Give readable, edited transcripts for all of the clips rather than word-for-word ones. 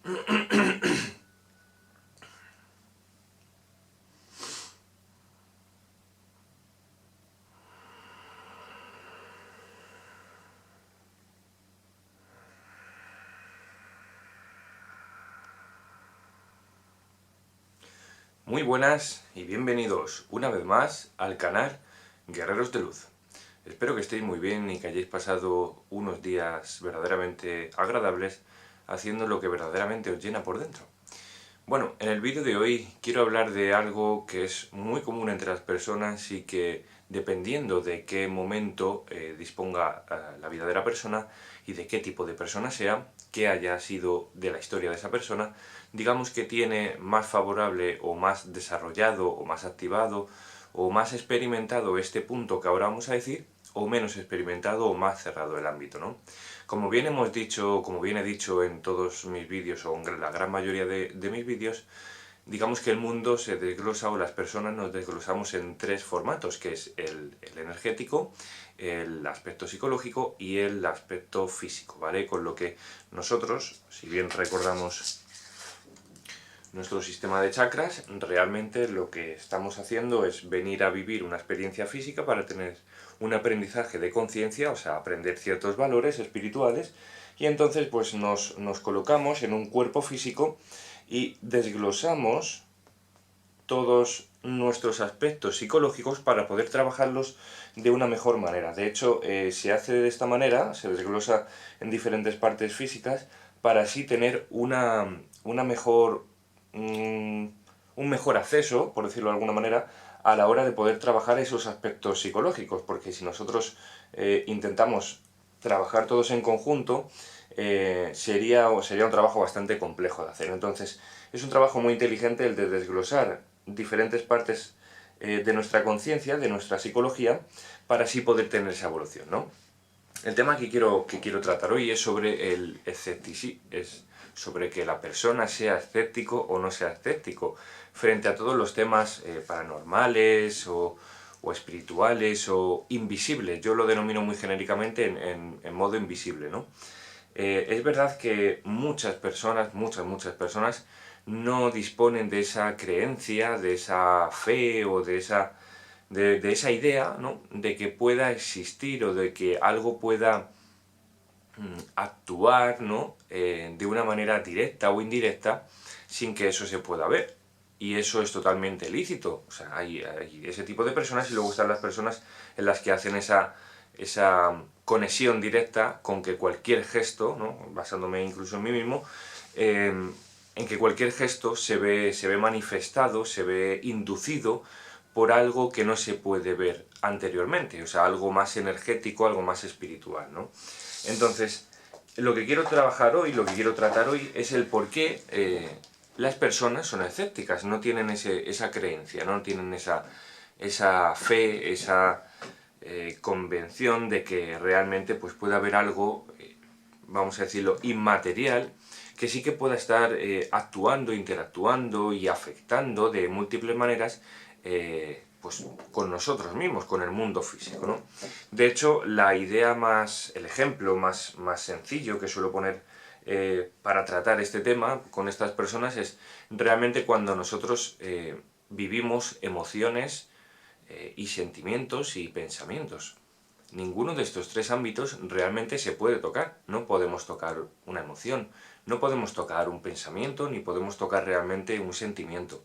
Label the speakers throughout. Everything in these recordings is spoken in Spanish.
Speaker 1: Muy buenas y bienvenidos una vez más al canal Guerreros de Luz. Espero que estéis muy bien y que hayáis pasado unos días verdaderamente agradables haciendo lo que verdaderamente os llena por dentro. Bueno, en el vídeo de hoy quiero hablar de algo que es muy común entre las personas y que, dependiendo de qué momento disponga la vida de la persona y de qué tipo de persona sea, que haya sido de la historia de esa persona, digamos que tiene más favorable o más desarrollado o más activado o más experimentado este punto que ahora vamos a decir, o menos experimentado o más cerrado el ámbito, ¿no? Como bien hemos dicho, como bien he dicho en todos mis vídeos o en la gran mayoría de mis vídeos, digamos que el mundo se desglosa o las personas nos desglosamos en tres formatos, que es el energético, el aspecto psicológico y el aspecto físico, ¿vale? Con lo que nosotros, si bien recordamos nuestro sistema de chakras, realmente lo que estamos haciendo es venir a vivir una experiencia física para tener un aprendizaje de conciencia, o sea, aprender ciertos valores espirituales, y entonces pues nos colocamos en un cuerpo físico y desglosamos todos nuestros aspectos psicológicos para poder trabajarlos de una mejor manera. De hecho, se hace de esta manera, se desglosa en diferentes partes físicas para así tener una mejor, un mejor acceso, por decirlo de alguna manera, a la hora de poder trabajar esos aspectos psicológicos, porque si nosotros intentamos trabajar todos en conjunto, sería un trabajo bastante complejo de hacer. Entonces, es un trabajo muy inteligente el de desglosar diferentes partes de nuestra conciencia, de nuestra psicología, para así poder tener esa evolución, ¿no? El tema que quiero tratar hoy es sobre el escepticismo, es sobre que la persona sea escéptico o no sea escéptico frente a todos los temas paranormales o espirituales o invisibles. Yo lo denomino muy genéricamente en modo invisible, ¿no? Es verdad que muchas personas, muchas personas, no disponen de esa creencia, de esa fe o de esa idea, ¿no? De que pueda existir o de que algo pueda actuar, ¿no? De una manera directa o indirecta sin que eso se pueda ver. Y eso es totalmente lícito. O sea, hay ese tipo de personas y luego están las personas en las que hacen esa conexión directa con que cualquier gesto, ¿no? Basándome incluso en mí mismo, en que cualquier gesto se ve manifestado, se ve inducido por algo que no se puede ver anteriormente, o sea, algo más energético, algo más espiritual, ¿no? Entonces, lo que quiero trabajar hoy, lo que quiero tratar hoy es el por qué las personas son escépticas, no tienen esa creencia, no tienen esa fe, esa convención de que realmente pues, puede haber algo, vamos a decirlo, inmaterial, que sí que pueda estar actuando, interactuando y afectando de múltiples maneras pues con nosotros mismos, con el mundo físico, ¿no? De hecho, el ejemplo más sencillo que suelo poner para tratar este tema con estas personas es realmente cuando nosotros vivimos emociones y sentimientos y pensamientos. Ninguno de estos tres ámbitos realmente se puede tocar. No podemos tocar una emoción, no podemos tocar un pensamiento, ni podemos tocar realmente un sentimiento.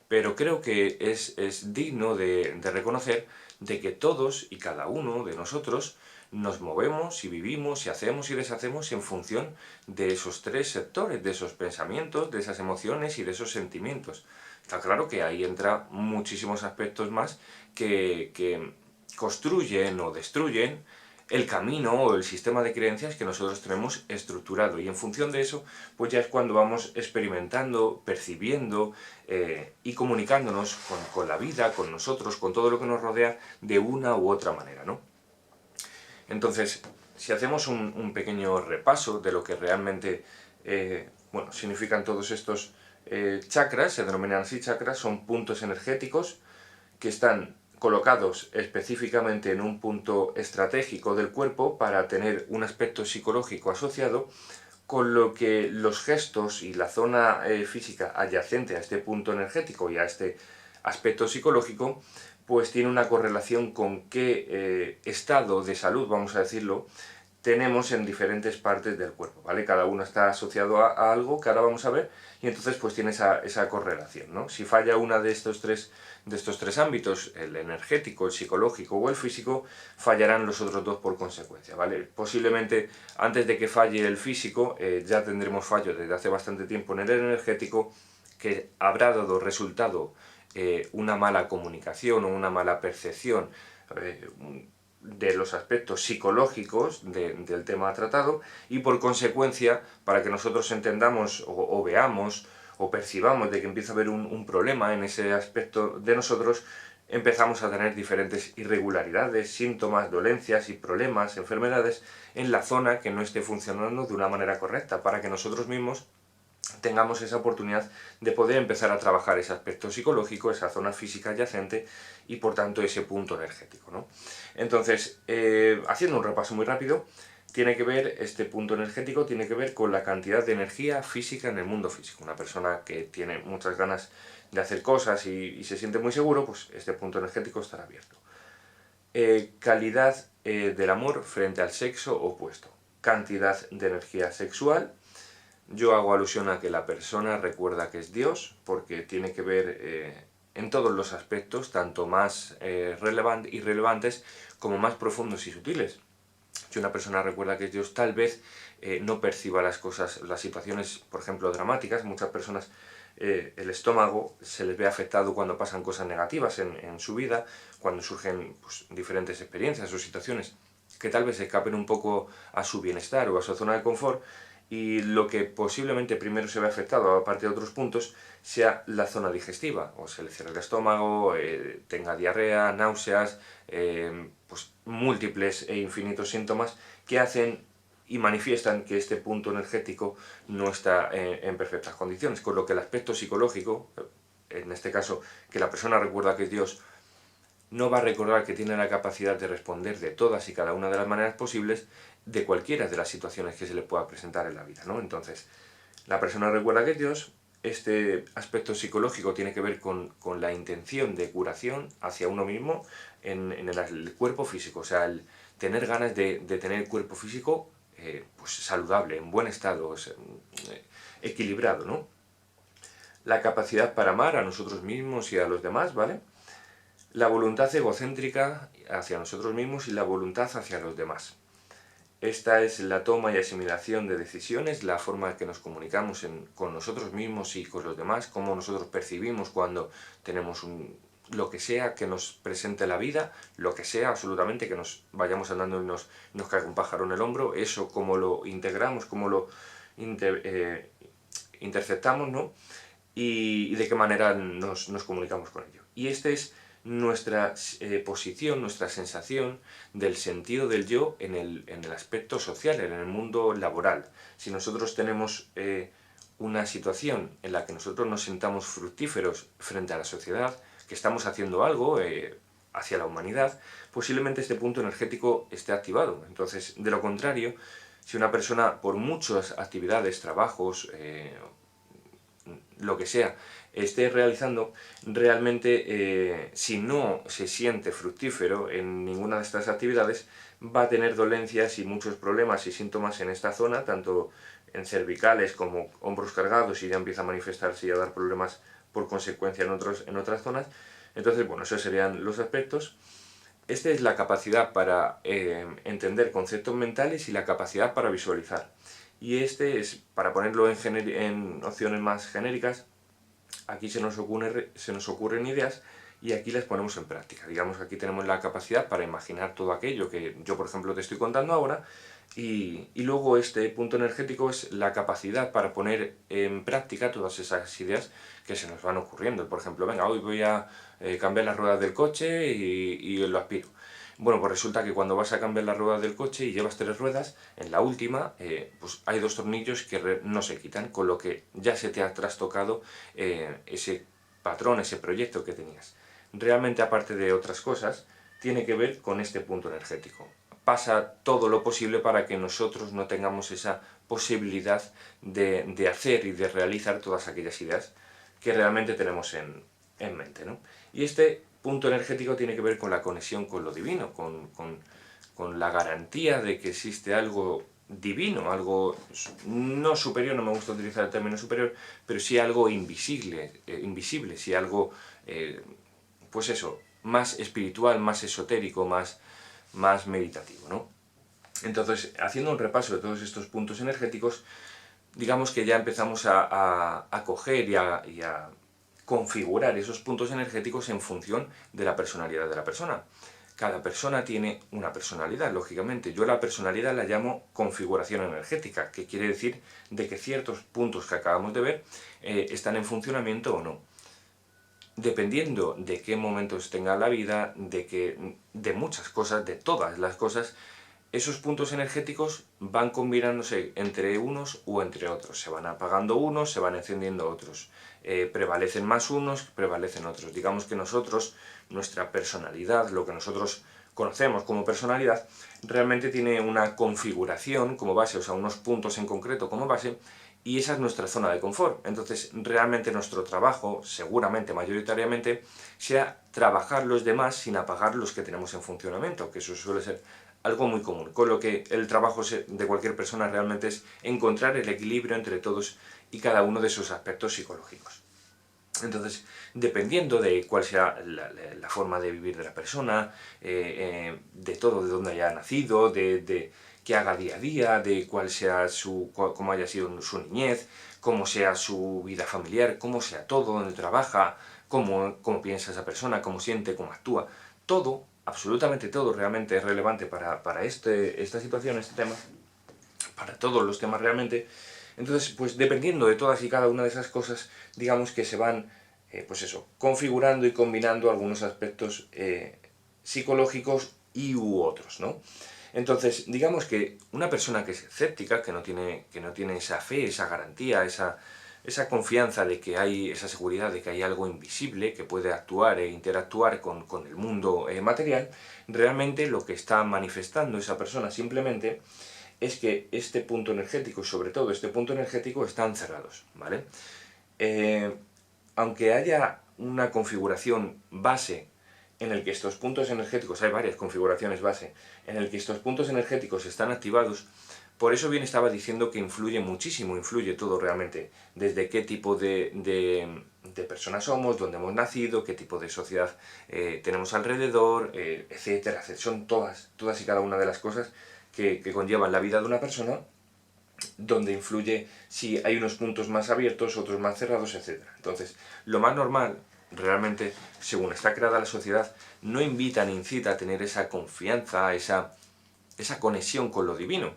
Speaker 1: Pero creo que es digno de reconocer de que todos y cada uno de nosotros nos movemos y vivimos y hacemos y deshacemos en función de esos tres sectores, de esos pensamientos, de esas emociones y de esos sentimientos. Está claro que ahí entra muchísimos aspectos más que construyen o destruyen el camino o el sistema de creencias que nosotros tenemos estructurado, y en función de eso pues ya es cuando vamos experimentando, percibiendo y comunicándonos con la vida, con nosotros, con todo lo que nos rodea de una u otra manera, ¿no? Entonces, si hacemos un pequeño repaso de lo que realmente bueno, significan todos estos chakras, se denominan así chakras, son puntos energéticos que están colocados específicamente en un punto estratégico del cuerpo para tener un aspecto psicológico asociado con lo que los gestos y la zona física adyacente a este punto energético y a este aspecto psicológico, pues tiene una correlación con qué estado de salud, vamos a decirlo, tenemos en diferentes partes del cuerpo, ¿vale? Cada uno está asociado a algo que ahora vamos a ver, y entonces pues tiene esa correlación, ¿no? Si falla una de estos tres ámbitos, el energético, el psicológico o el físico, fallarán los otros dos por consecuencia, ¿vale? Posiblemente antes de que falle el físico, ya tendremos fallos desde hace bastante tiempo en el energético, que habrá dado resultado una mala comunicación o una mala percepción, de los aspectos psicológicos del tema tratado, y por consecuencia, para que nosotros entendamos o veamos o percibamos de que empieza a haber un problema en ese aspecto de nosotros, empezamos a tener diferentes irregularidades, síntomas, dolencias y problemas, enfermedades en la zona que no esté funcionando de una manera correcta, para que nosotros mismos tengamos esa oportunidad de poder empezar a trabajar ese aspecto psicológico, esa zona física adyacente y por tanto ese punto energético, ¿no? Entonces, haciendo un repaso muy rápido, este punto energético tiene que ver con la cantidad de energía física en el mundo físico. Una persona que tiene muchas ganas de hacer cosas y se siente muy seguro, pues este punto energético estará abierto. Calidad del amor frente al sexo opuesto. Cantidad de energía sexual. Yo hago alusión a que la persona recuerda que es Dios, porque tiene que ver en todos los aspectos, tanto más irrelevantes como más profundos y sutiles. Si una persona recuerda que es Dios, tal vez no perciba las cosas, las situaciones, por ejemplo, dramáticas. Muchas personas el estómago se les ve afectado cuando pasan cosas negativas en su vida, cuando surgen pues, diferentes experiencias o situaciones que tal vez escapen un poco a su bienestar o a su zona de confort, y lo que posiblemente primero se ve afectado, aparte de otros puntos, sea la zona digestiva, o se le cierre el estómago, tenga diarrea, náuseas, pues múltiples e infinitos síntomas que hacen y manifiestan que este punto energético no está en perfectas condiciones, con lo que el aspecto psicológico, en este caso que la persona recuerda que es Dios, no va a recordar que tiene la capacidad de responder de todas y cada una de las maneras posibles de cualquiera de las situaciones que se le pueda presentar en la vida, ¿no? Entonces, la persona recuerda que es Dios. Este aspecto psicológico tiene que ver con la intención de curación hacia uno mismo en el cuerpo físico, o sea, el tener ganas de tener el cuerpo físico pues saludable, en buen estado, equilibrado, ¿no? La capacidad para amar a nosotros mismos y a los demás, ¿vale? La voluntad egocéntrica hacia nosotros mismos y la voluntad hacia los demás. Esta es la toma y asimilación de decisiones, la forma en que nos comunicamos con nosotros mismos y con los demás, cómo nosotros percibimos cuando tenemos lo que sea que nos presente la vida, lo que sea absolutamente, que nos vayamos andando y nos caiga un pájaro en el hombro, eso cómo lo integramos, cómo lo interceptamos, ¿no? Y de qué manera nos comunicamos con ello. Y este es nuestra posición, nuestra sensación del sentido del yo en el aspecto social, en el mundo laboral. Si nosotros tenemos una situación en la que nosotros nos sintamos fructíferos frente a la sociedad, que estamos haciendo algo hacia la humanidad, posiblemente este punto energético esté activado. Entonces, de lo contrario, si una persona por muchas actividades, trabajos, lo que sea, esté realizando, realmente si no se siente fructífero en ninguna de estas actividades, va a tener dolencias y muchos problemas y síntomas en esta zona, tanto en cervicales como hombros cargados, y ya empieza a manifestarse y a dar problemas por consecuencia en otras zonas. Entonces, bueno, esos serían los aspectos. Esta es la capacidad para entender conceptos mentales y la capacidad para visualizar. Y este es, para ponerlo en opciones más genéricas, aquí se nos ocurren ideas y aquí las ponemos en práctica. Digamos que aquí tenemos la capacidad para imaginar todo aquello que yo, por ejemplo, te estoy contando ahora, y luego este punto energético es la capacidad para poner en práctica todas esas ideas que se nos van ocurriendo. Por ejemplo, venga, hoy voy a cambiar las ruedas del coche y lo aspiro. Bueno, pues resulta que cuando vas a cambiar las ruedas del coche y llevas 3 ruedas, en la última pues hay 2 tornillos que no se quitan, con lo que ya se te ha trastocado ese patrón, ese proyecto que tenías. Realmente, aparte de otras cosas, tiene que ver con este punto energético. pasa todo lo posible para que nosotros no tengamos esa posibilidad de hacer y de realizar todas aquellas ideas que realmente tenemos en mente, ¿no? Y este punto energético tiene que ver con la conexión con lo divino, con la garantía de que existe algo divino, algo no superior, no me gusta utilizar el término superior, pero sí algo invisible, sí algo, pues eso, más espiritual, más esotérico, más meditativo, ¿no? Entonces, haciendo un repaso de todos estos puntos energéticos, digamos que ya empezamos a coger y a configurar esos puntos energéticos en función de la personalidad de la persona. Cada persona tiene una personalidad, lógicamente. Yo la personalidad la llamo configuración energética, que quiere decir de que ciertos puntos que acabamos de ver están en funcionamiento o no. Dependiendo de qué momentos tenga la vida, de muchas cosas, de todas las cosas, esos puntos energéticos van combinándose entre unos o entre otros. Se van apagando unos, se van encendiendo otros. Prevalecen más unos, prevalecen otros. Digamos que nosotros, nuestra personalidad, lo que nosotros conocemos como personalidad, realmente tiene una configuración como base, o sea, unos puntos en concreto como base, y esa es nuestra zona de confort. Entonces, realmente nuestro trabajo, seguramente, mayoritariamente, sea trabajar los demás sin apagar los que tenemos en funcionamiento, que eso suele ser algo muy común, con lo que el trabajo de cualquier persona realmente es encontrar el equilibrio entre todos y cada uno de esos aspectos psicológicos. Entonces, dependiendo de cuál sea la forma de vivir de la persona, de todo, de dónde haya nacido, de qué haga día a día, de cuál sea cómo haya sido su niñez, cómo sea su vida familiar, cómo sea todo, dónde trabaja, cómo piensa esa persona, cómo siente, cómo actúa, todo, absolutamente todo realmente es relevante para esta situación, este tema, para todos los temas realmente. Entonces, pues dependiendo de todas y cada una de esas cosas, digamos que se van, pues eso, configurando y combinando algunos aspectos psicológicos u otros, ¿no? Entonces, digamos que una persona que es escéptica, que no tiene esa fe, esa garantía, esa confianza de que hay, esa seguridad de que hay algo invisible que puede actuar e interactuar con el mundo material, realmente lo que está manifestando esa persona simplemente es que este punto energético, sobre todo este punto energético, están cerrados, ¿vale? Aunque haya una configuración base en el que estos puntos energéticos, hay varias configuraciones base, en el que estos puntos energéticos están activados, por eso bien estaba diciendo que influye muchísimo, influye todo realmente, desde qué tipo de personas somos, dónde hemos nacido, qué tipo de sociedad tenemos alrededor, etcétera, etcétera. Son todas y cada una de las cosas que conllevan la vida de una persona, donde influye si hay unos puntos más abiertos, otros más cerrados, etc. Entonces, lo más normal, realmente, según está creada la sociedad, no invita ni incita a tener esa confianza, esa conexión con lo divino,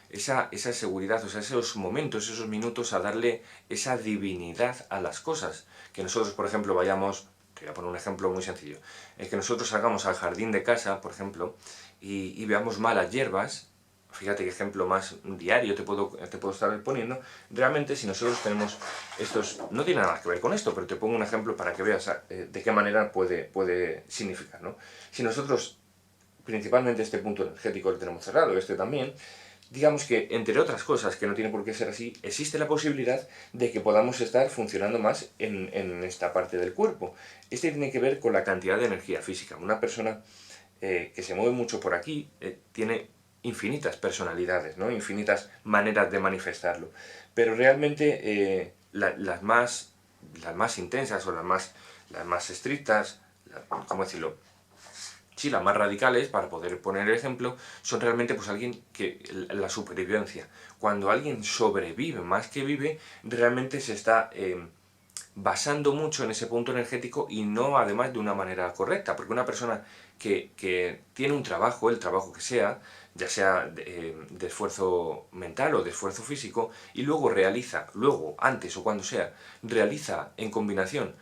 Speaker 1: esa seguridad, o sea, esos momentos, esos minutos a darle esa divinidad a las cosas. Que nosotros, por ejemplo, vayamos, te voy a poner un ejemplo muy sencillo, que nosotros salgamos al jardín de casa, por ejemplo, y veamos malas hierbas. Fíjate qué ejemplo más diario te puedo estar poniendo. Realmente, si nosotros tenemos estos... No tiene nada que ver con esto, pero te pongo un ejemplo para que veas de qué manera puede significar, ¿no? Si nosotros, principalmente este punto energético lo tenemos cerrado, este también, digamos que, entre otras cosas, que no tiene por qué ser así, existe la posibilidad de que podamos estar funcionando más en esta parte del cuerpo. Este tiene que ver con la cantidad de energía física. Una persona que se mueve mucho por aquí tiene infinitas personalidades, ¿no? Infinitas maneras de manifestarlo. Pero realmente las más intensas o las más estrictas, ¿cómo decirlo? Sí, las más radicales, para poder poner el ejemplo, son realmente pues alguien que la supervivencia. Cuando alguien sobrevive más que vive, realmente se está basando mucho en ese punto energético y no además de una manera correcta, porque una persona que tiene un trabajo, el trabajo que sea, ya sea de esfuerzo mental o de esfuerzo físico, y luego antes o cuando sea, realiza en combinación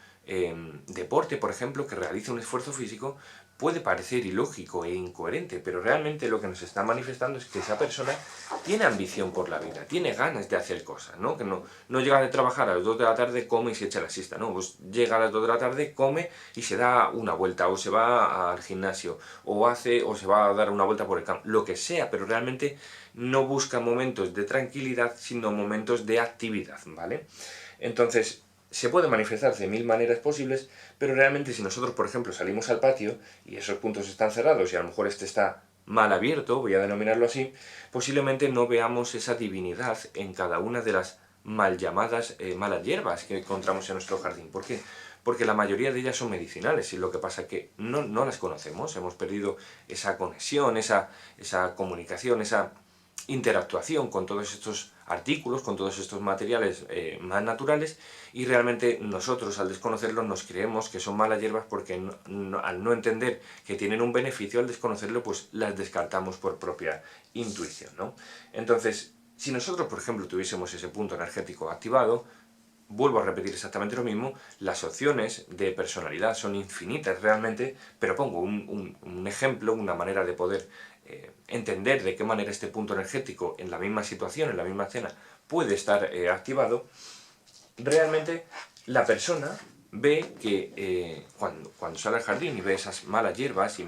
Speaker 1: deporte, por ejemplo, que realiza un esfuerzo físico, puede parecer ilógico e incoherente, pero realmente lo que nos está manifestando es que esa persona tiene ambición por la vida, tiene ganas de hacer cosas, ¿no? Que no llega de trabajar a las 2 de la tarde, come y se echa la siesta, ¿no? Pues llega a las 2 de la tarde, come y se da una vuelta, o se va al gimnasio, o se va a dar una vuelta por el campo, lo que sea, pero realmente no busca momentos de tranquilidad, sino momentos de actividad, ¿vale? Entonces, se puede manifestar de mil maneras posibles, pero realmente si nosotros, por ejemplo, salimos al patio y esos puntos están cerrados y a lo mejor este está mal abierto, voy a denominarlo así, posiblemente no veamos esa divinidad en cada una de las mal llamadas malas hierbas que encontramos en nuestro jardín. ¿Por qué? Porque la mayoría de ellas son medicinales y lo que pasa es que no las conocemos, hemos perdido esa conexión, esa comunicación, esa interactuación con todos estos artículos, con todos estos materiales más naturales, y realmente nosotros al desconocerlos nos creemos que son malas hierbas porque al no entender que tienen un beneficio, al desconocerlo pues las descartamos por propia intuición, ¿no? Entonces, si nosotros por ejemplo tuviésemos ese punto energético activado, vuelvo a repetir exactamente lo mismo, las opciones de personalidad son infinitas realmente, pero pongo un ejemplo, una manera de poder entender de qué manera este punto energético en la misma situación, en la misma escena, puede estar activado. Realmente la persona ve que cuando sale al jardín y ve esas malas hierbas y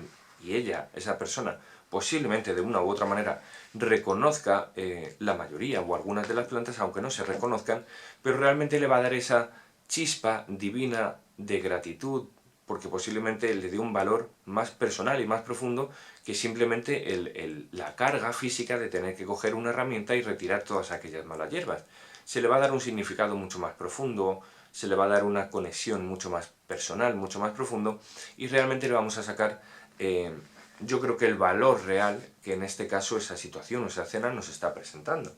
Speaker 1: ella, esa persona, posiblemente de una u otra manera reconozca la mayoría o algunas de las plantas, aunque no se reconozcan, pero realmente le va a dar esa chispa divina de gratitud, porque posiblemente le dé un valor más personal y más profundo que simplemente la carga física de tener que coger una herramienta y retirar todas aquellas malas hierbas. Se le va a dar un significado mucho más profundo, se le va a dar una conexión mucho más personal, mucho más profundo, y realmente le vamos a sacar, yo creo que el valor real que en este caso esa situación o esa escena nos está presentando.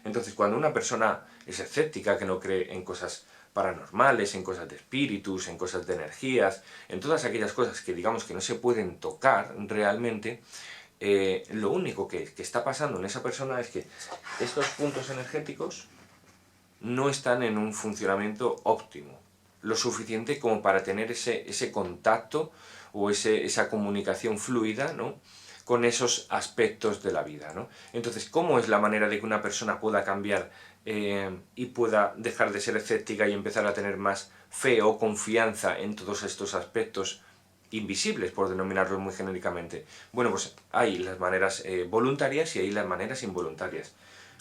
Speaker 1: Entonces, cuando una persona es escéptica, que no cree en cosas paranormales, en cosas de espíritus, en cosas de energías, en todas aquellas cosas que digamos que no se pueden tocar realmente, lo único que está pasando en esa persona es que estos puntos energéticos no están en un funcionamiento óptimo, lo suficiente como para tener ese contacto o esa comunicación fluida, ¿no?, con esos aspectos de la vida, ¿no? Entonces, ¿cómo es la manera de que una persona pueda cambiar y pueda dejar de ser escéptica y empezar a tener más fe o confianza en todos estos aspectos invisibles, por denominarlos muy genéricamente? Bueno, pues hay las maneras voluntarias y hay las maneras involuntarias.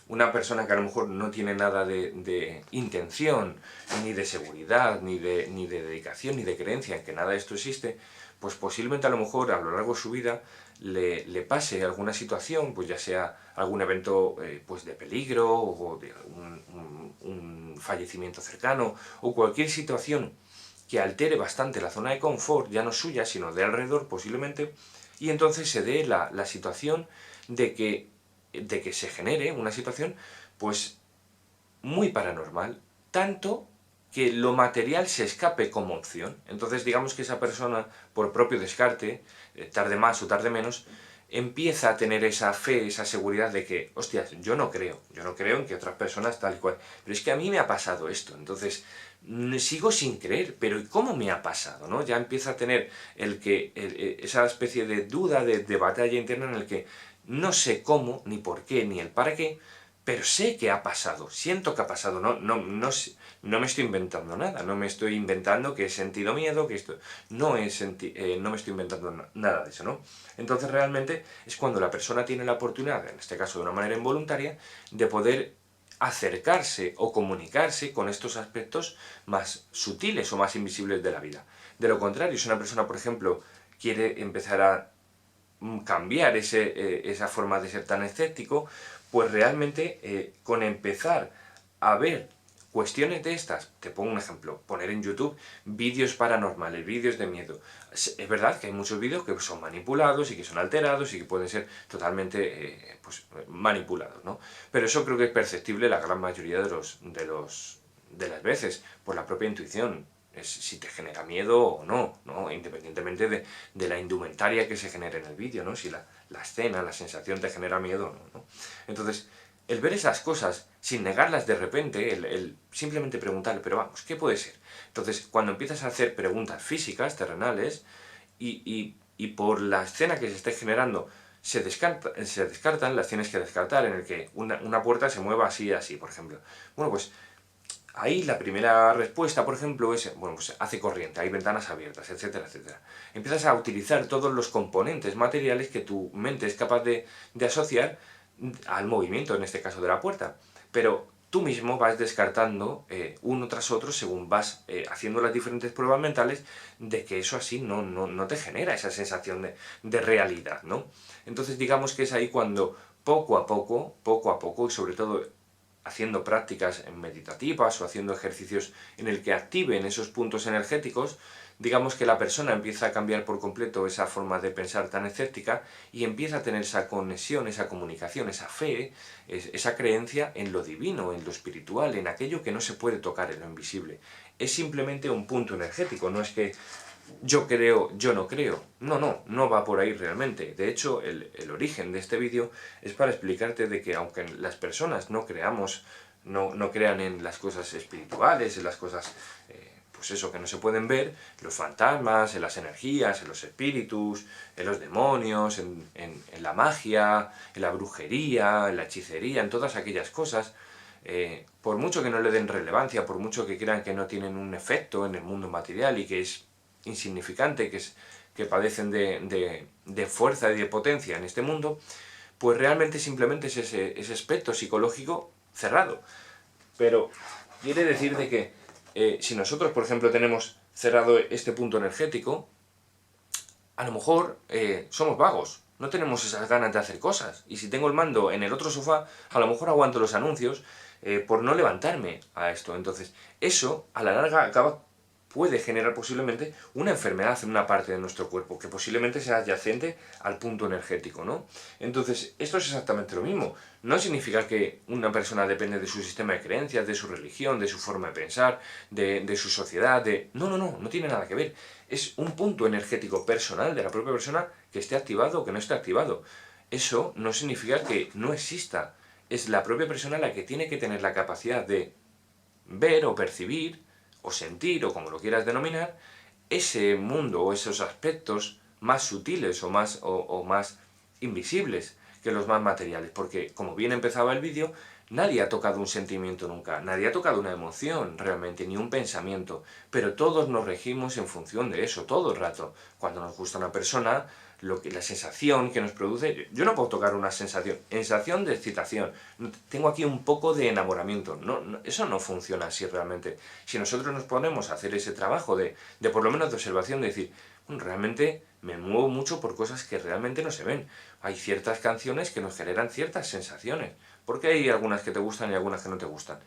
Speaker 1: Una persona que a lo mejor no tiene nada de intención, ni de seguridad, ni de dedicación, ni de creencia en que nada de esto existe, pues posiblemente a lo mejor a lo largo de su vida le pase alguna situación, pues ya sea algún evento pues de peligro, o de un fallecimiento cercano, o cualquier situación que altere bastante la zona de confort, ya no suya, sino de alrededor posiblemente, y entonces se dé la situación de que se genere una situación pues muy paranormal, tanto que lo material se escape como opción. Entonces digamos que esa persona, por propio descarte, tarde más o tarde menos, empieza a tener esa fe, esa seguridad de que, hostias, yo no creo en que otras personas tal y cual, pero es que a mí me ha pasado esto, entonces sigo sin creer, pero ¿y cómo me ha pasado? ¿No? Ya empieza a tener esa especie de duda, de batalla interna en el que no sé cómo, ni por qué, ni el para qué, pero sé que ha pasado, siento que ha pasado, no me estoy inventando nada, no me estoy inventando que he sentido miedo, que esto, no me estoy inventando nada de eso, ¿no? Entonces realmente es cuando la persona tiene la oportunidad, en este caso de una manera involuntaria, de poder acercarse o comunicarse con estos aspectos más sutiles o más invisibles de la vida. De lo contrario, si una persona, por ejemplo, quiere empezar a cambiar esa forma de ser tan escéptico, pues realmente con empezar a ver cuestiones de estas, te pongo un ejemplo, poner en YouTube vídeos paranormales, vídeos de miedo. Es verdad que hay muchos vídeos que son manipulados y que son alterados y que pueden ser totalmente pues, manipulados, ¿no? Pero eso creo que es perceptible la gran mayoría de las veces, por la propia intuición. Es si te genera miedo o no, ¿no? Independientemente de la indumentaria que se genere en el vídeo, ¿no? Si la escena, la sensación te genera miedo o no, ¿no? Entonces, el ver esas cosas sin negarlas de repente, el simplemente preguntarle, pero vamos, ¿qué puede ser? Entonces, cuando empiezas a hacer preguntas físicas, terrenales, y y por la escena que se esté generando se descartan, las tienes que descartar, en el que una puerta se mueva así y así, por ejemplo. Bueno, pues ahí la primera respuesta, por ejemplo, es, bueno, pues hace corriente, hay ventanas abiertas, etcétera, etcétera. Empiezas a utilizar todos los componentes materiales que tu mente es capaz de asociar al movimiento, en este caso de la puerta. Pero tú mismo vas descartando uno tras otro según vas haciendo las diferentes pruebas mentales de que eso así no te genera esa sensación de realidad, ¿no? Entonces digamos que es ahí cuando poco a poco, y sobre todo haciendo prácticas meditativas o haciendo ejercicios en el que activen esos puntos energéticos, digamos que la persona empieza a cambiar por completo esa forma de pensar tan escéptica y empieza a tener esa conexión, esa comunicación, esa fe, esa creencia en lo divino, en lo espiritual, en aquello que no se puede tocar, en lo invisible. Es simplemente un punto energético, no es que yo creo, yo no creo. No va por ahí realmente. De hecho, el origen de este vídeo es para explicarte de que aunque las personas no creamos, no crean en las cosas espirituales, en las cosas, pues eso, que no se pueden ver, los fantasmas, en las energías, en los espíritus, en los demonios, en la magia, en la brujería, en la hechicería, en todas aquellas cosas, por mucho que no le den relevancia, por mucho que crean que no tienen un efecto en el mundo material y que es insignificante, que padecen de fuerza y de potencia en este mundo, pues realmente simplemente es ese aspecto psicológico cerrado. Pero quiere decir de que si nosotros, por ejemplo, tenemos cerrado este punto energético, a lo mejor somos vagos, no tenemos esas ganas de hacer cosas. Y si tengo el mando en el otro sofá, a lo mejor aguanto los anuncios por no levantarme a esto. Entonces, eso a la larga puede generar posiblemente una enfermedad en una parte de nuestro cuerpo, que posiblemente sea adyacente al punto energético, ¿no? Entonces, esto es exactamente lo mismo. No significa que una persona depende de su sistema de creencias, de su religión, de su forma de pensar, de su sociedad, no tiene nada que ver. Es un punto energético personal de la propia persona que esté activado o que no esté activado. Eso no significa que no exista. Es la propia persona la que tiene que tener la capacidad de ver o percibir o sentir, o como lo quieras denominar, ese mundo o esos aspectos más sutiles o más invisibles que los más materiales. Porque, como bien empezaba el vídeo, nadie ha tocado un sentimiento nunca, nadie ha tocado una emoción realmente, ni un pensamiento, pero todos nos regimos en función de eso, todo el rato. Cuando nos gusta una persona, la sensación que nos produce, yo no puedo tocar una sensación de excitación, tengo aquí un poco de enamoramiento, eso no funciona así realmente. Si nosotros nos ponemos a hacer ese trabajo de por lo menos de observación, de decir, bueno, realmente me muevo mucho por cosas que realmente no se ven. Hay ciertas canciones que nos generan ciertas sensaciones, porque hay algunas que te gustan y algunas que no te gustan.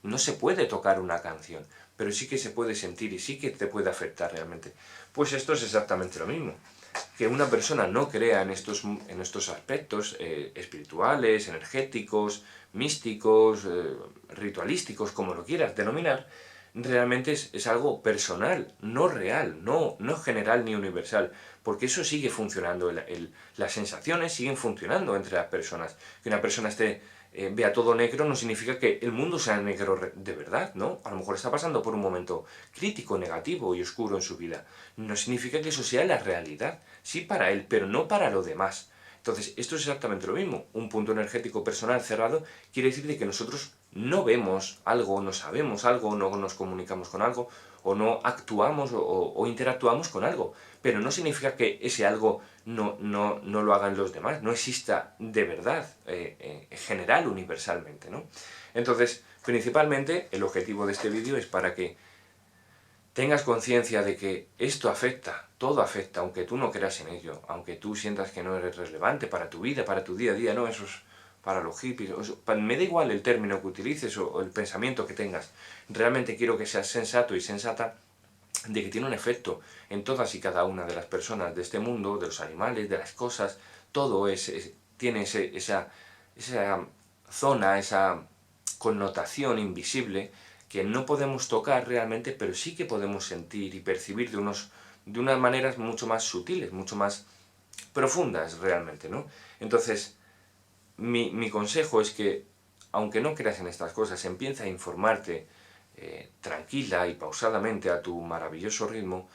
Speaker 1: No se puede tocar una canción, pero sí que se puede sentir y sí que te puede afectar realmente. Pues esto es exactamente lo mismo. Que una persona no crea en estos aspectos espirituales, energéticos, místicos, ritualísticos, como lo quieras denominar, realmente es algo personal, no real, no general ni universal, porque eso sigue funcionando, las sensaciones siguen funcionando entre las personas. Que una persona vea todo negro no significa que el mundo sea negro de verdad, ¿no? A lo mejor está pasando por un momento crítico, negativo y oscuro en su vida. No significa que eso sea la realidad, sí para él, pero no para lo demás. Entonces, esto es exactamente lo mismo. Un punto energético personal cerrado quiere decir de que nosotros no vemos algo, no sabemos algo, no nos comunicamos con algo, o no actuamos o interactuamos con algo. Pero no significa que ese algo no lo hagan los demás, no exista de verdad, general, universalmente, ¿no? Entonces, principalmente, el objetivo de este vídeo es para que tengas conciencia de que esto afecta, todo afecta, aunque tú no creas en ello, aunque tú sientas que no eres relevante para tu vida, para tu día a día, no, eso es para los hippies, me da igual el término que utilices o el pensamiento que tengas, realmente quiero que seas sensato y sensata de que tiene un efecto en todas y cada una de las personas de este mundo, de los animales, de las cosas, todo tiene esa zona, esa connotación invisible que no podemos tocar realmente, pero sí que podemos sentir y percibir de unas maneras mucho más sutiles, mucho más profundas realmente, ¿no? Entonces, mi consejo es que, aunque no creas en estas cosas, empieza a informarte tranquila y pausadamente a tu maravilloso ritmo,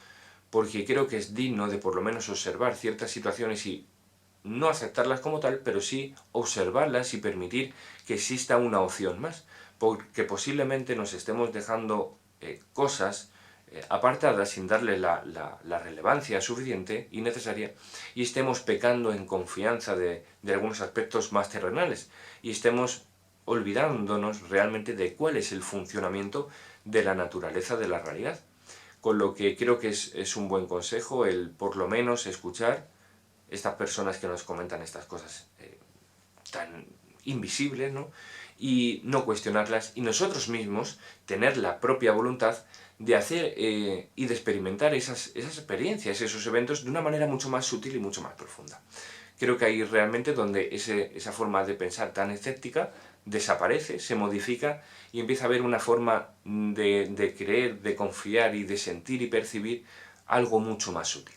Speaker 1: porque creo que es digno de por lo menos observar ciertas situaciones y no aceptarlas como tal, pero sí observarlas y permitir que exista una opción más, porque posiblemente nos estemos dejando cosas apartadas sin darle la relevancia suficiente y necesaria, y estemos pecando en confianza de algunos aspectos más terrenales, y estemos olvidándonos realmente de cuál es el funcionamiento de la naturaleza de la realidad. Con lo que creo que es un buen consejo el por lo menos escuchar estas personas que nos comentan estas cosas tan invisibles, ¿no? Y no cuestionarlas, y nosotros mismos tener la propia voluntad de hacer y de experimentar esas experiencias, esos eventos de una manera mucho más sutil y mucho más profunda. Creo que ahí realmente donde esa forma de pensar tan escéptica desaparece, se modifica y empieza a haber una forma de creer, de confiar y de sentir y percibir algo mucho más sutil.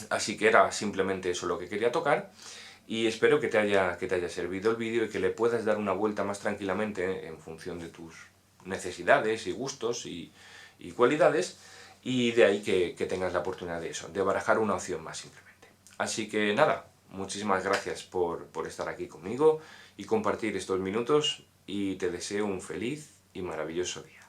Speaker 1: Así que era simplemente eso lo que quería tocar y espero que te haya servido el vídeo y que le puedas dar una vuelta más tranquilamente en función de tus necesidades y gustos y cualidades, y de ahí que tengas la oportunidad de eso, de barajar una opción más simplemente. Así que nada, muchísimas gracias por estar aquí conmigo y compartir estos minutos, y te deseo un feliz y maravilloso día.